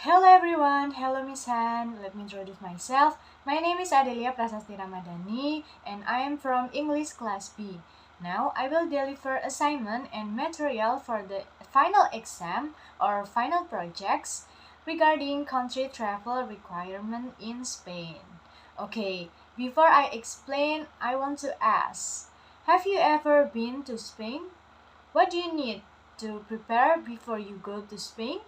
Hello everyone, hello Miss Han. Let me introduce myself. My name is Adelia Prasasti Ramadhani and I am from English Class B. Now I will deliver assignment and material for the final exam or final projects regarding country travel requirement in Spain. Okay, before I explain, I want to ask, have you ever been to Spain? What do you need to prepare before you go to Spain?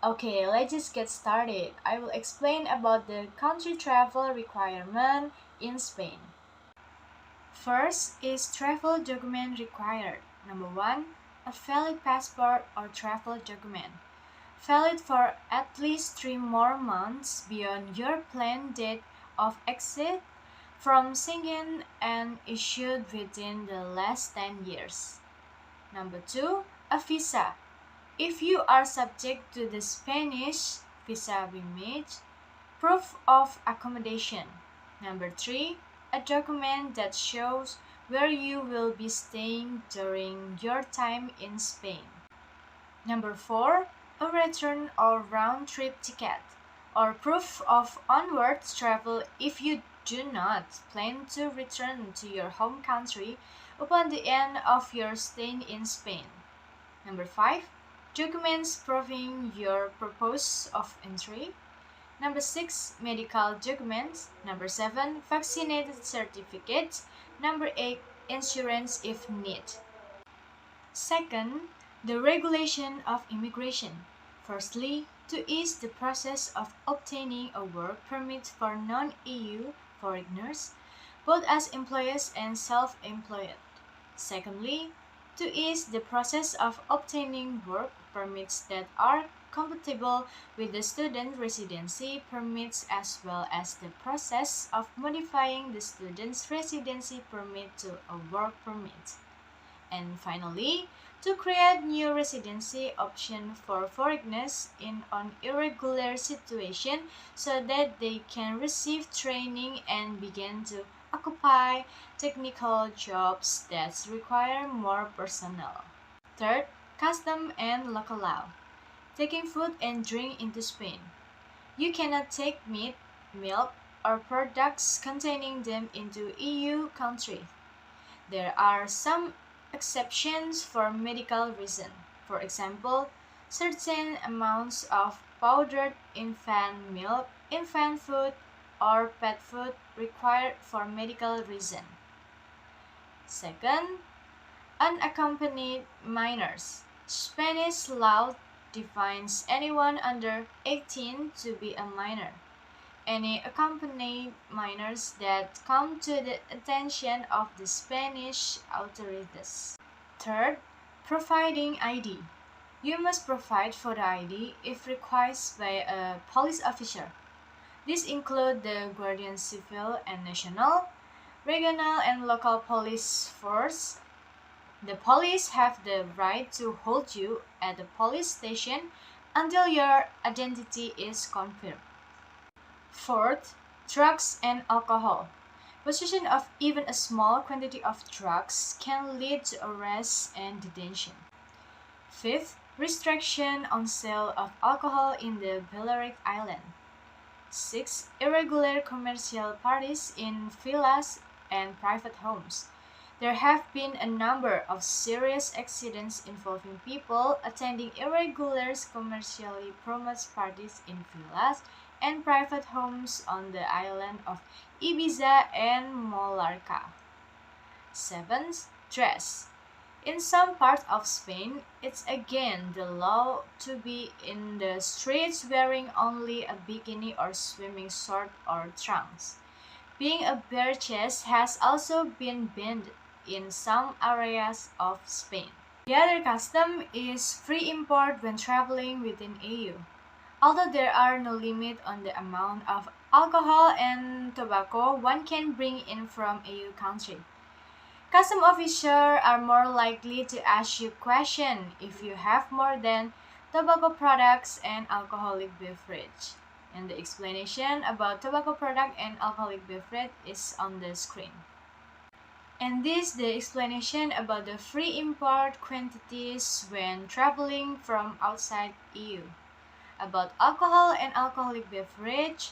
Okay, let's just get started. I will explain about the country travel requirement in Spain. First is travel document required. Number 1, a valid passport or travel document. Valid for at least 3 more months beyond your planned date of exit from Schengen and issued within the last 10 years. Number 2, a visa. If you are subject to the Spanish visa remit, proof of accommodation. Number 3, a document that shows where you will be staying during your time in Spain. Number 4, a return or round-trip ticket or proof of onward travel if you do not plan to return to your home country upon the end of your stay in Spain. Number 5, documents proving your purpose of entry. Number 6, medical documents. Number 7, vaccinated certificates. Number 8, insurance if need. Second, the regulation of immigration. Firstly, to ease the process of obtaining a work permit for non-EU foreigners, both as employees and self-employed. Secondly, to ease the process of obtaining work permits that are compatible with the student residency permits as well as the process of modifying the student's residency permit to a work permit. And finally, to create new residency option for foreigners in an irregular situation so that they can receive training and begin to occupy technical jobs that require more personnel. Third, custom and local law. Taking food and drink into Spain. You cannot take meat, milk, or products containing them into EU countries. There are some exceptions for medical reasons. For example, certain amounts of powdered infant milk, infant food, or pet food required for medical reasons. Second, unaccompanied minors. Spanish law defines anyone under 18 to be a minor. Any accompanied minors that come to the attention of the Spanish authorities. Third, providing ID. You must provide photo ID if required by a police officer. These include the Guardian Civil and National, regional and local police force. The police have the right to hold you at the police station until your identity is confirmed. Fourth, drugs and alcohol. Possession of even a small quantity of drugs can lead to arrest and detention. Fifth, restriction on sale of alcohol in the Balearic Island. Sixth, irregular commercial parties in villas and private homes. There have been a number of serious accidents involving people attending irregular commercially promoted parties in villas and private homes on the island of Ibiza and Mallorca. Seventh, dress. In some parts of Spain, it's again the law to be in the streets wearing only a bikini or swimming short or trunks. Being a bare chest has also been banned in some areas of Spain. The other custom is free import when traveling within EU. Although there are no limit on the amount of alcohol and tobacco one can bring in from EU country. Custom officers are more likely to ask you questions if you have more than tobacco products and alcoholic beverage. And the explanation about tobacco product and alcoholic beverage is on the screen. And this is the explanation about the free import quantities when traveling from outside EU. about alcohol and alcoholic beverage,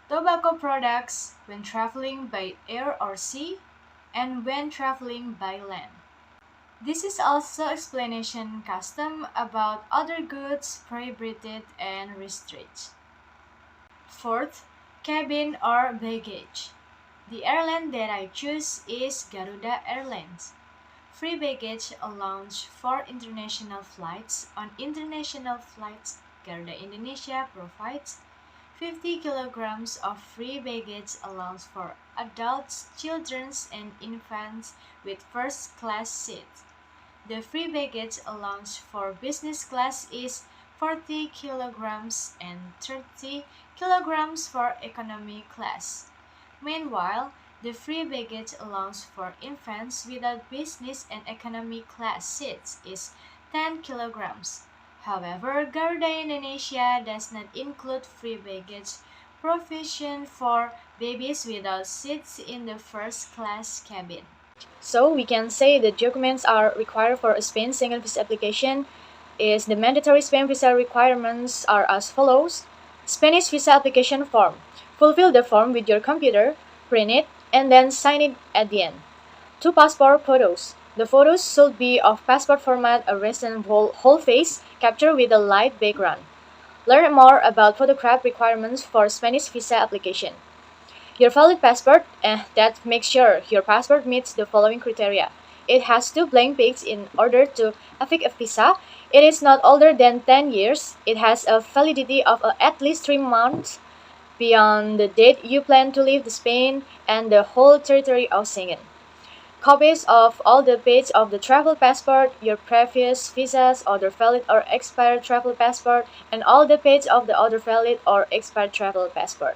tobacco products when traveling by air or sea, and when traveling by land. This is also explanation custom about other goods prohibited and restricted. Fourth, cabin or baggage. The airline that I choose is Garuda Airlines. Free baggage allowance for international flights. On international flights, Garuda Indonesia provides 50 kilograms of free baggage allowance for adults, children, and infants with first class seats. The free baggage allowance for business class is 40 kilograms and 30 kilograms for economy class. Meanwhile, the free baggage allowance for infants without business and economy class seats is 10 kilograms. However, Garuda Indonesia does not include free baggage provision for babies without seats in the first class cabin. So we can say the documents are required for a Spain single visa application is the mandatory Spain visa requirements are as follows. Spanish visa application form. Fulfill the form with your computer, print it, and then sign it at the end. 2 passport photos. The photos should be of passport format, a recent whole face captured with a light background. Learn more about photograph requirements for Spanish visa application. Your valid passport, that makes sure your passport meets the following criteria. It has 2 blank pages in order to affix a visa. It is not older than 10 years. It has a validity of at least 3 months beyond the date you plan to leave Spain and the whole territory of Schengen. Copies of all the pages of the travel passport, your previous visas, other valid or expired travel passport, and all the pages of the other valid or expired travel passport.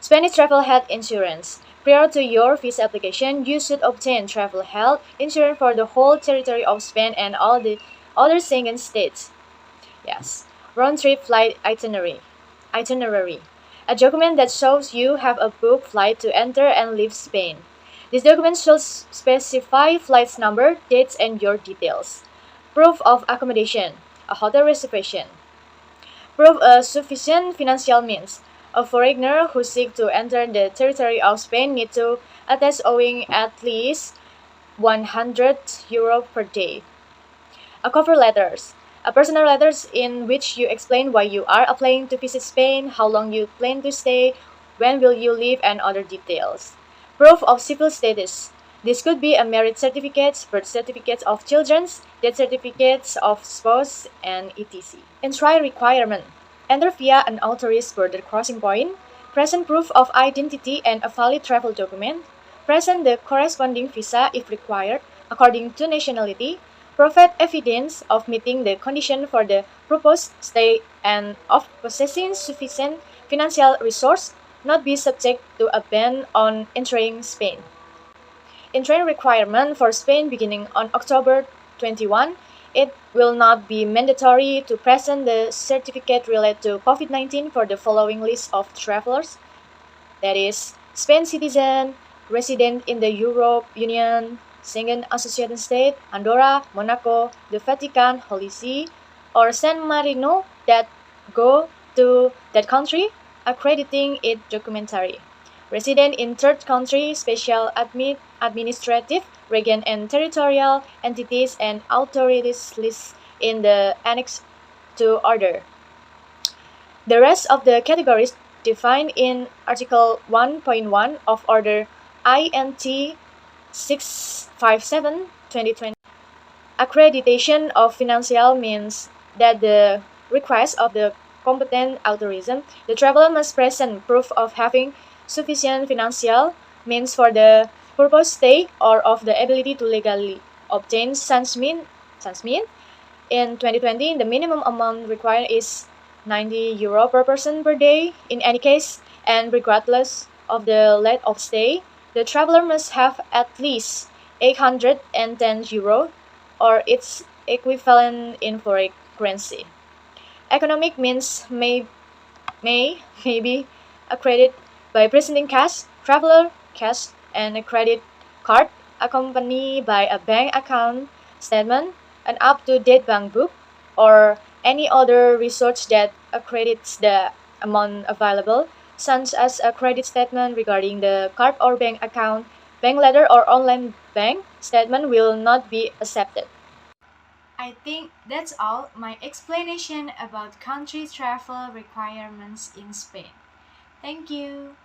Spanish travel health insurance. Prior to your visa application, you should obtain travel health insurance for the whole territory of Spain and all the other Schengen states. Yes. Round-trip flight itinerary. A document that shows you have a booked flight to enter and leave Spain. This document should specify flight's number, dates, and your details. Proof of accommodation. A hotel reservation. Proof of sufficient financial means. A foreigner who seeks to enter the territory of Spain needs to attest owing at least €100 per day. A cover letters. A personal letters in which you explain why you are applying to visit Spain, how long you plan to stay, when will you leave, and other details. Proof of civil status. This could be a marriage certificate, birth certificates of children, death certificates of spouse, and etc. Entry requirement. Enter via an authorized border crossing point. Present proof of identity and a valid travel document. Present the corresponding visa if required, according to nationality. Provide evidence of meeting the condition for the proposed stay and of possessing sufficient financial resource, not be subject to a ban on entering Spain. Entry requirement for Spain beginning on October 21. It will not be mandatory to present the certificate related to COVID-19 for the following list of travelers. That is, Spain citizen, resident in the Europe Union, Schengen Associated State, Andorra, Monaco, the Vatican, Holy See, or San Marino that go to that country, accrediting it documentary. Resident in third country, special administrative, region and territorial entities and authorities listed in the Annex to Order. The rest of the categories defined in Article 1.1 of Order INT 657/2020. Accreditation of financial means that the request of the competent authority, the traveler must present proof of having sufficient financial means for the purpose stay or of the ability to legally obtain such means. In 2020, the minimum amount required is €90 per person per day in any case, and regardless of the length of stay, the traveler must have at least €810 or its equivalent in foreign currency. Economic means may be accredited by presenting cash, traveler cash, and a credit card accompanied by a bank account statement, an up-to-date bank book, or Any other research that accredits the amount available, such as a credit statement regarding the card or bank account, bank letter, or online bank statement, will not be accepted. I think that's all my explanation about country travel requirements in Spain. Thank you.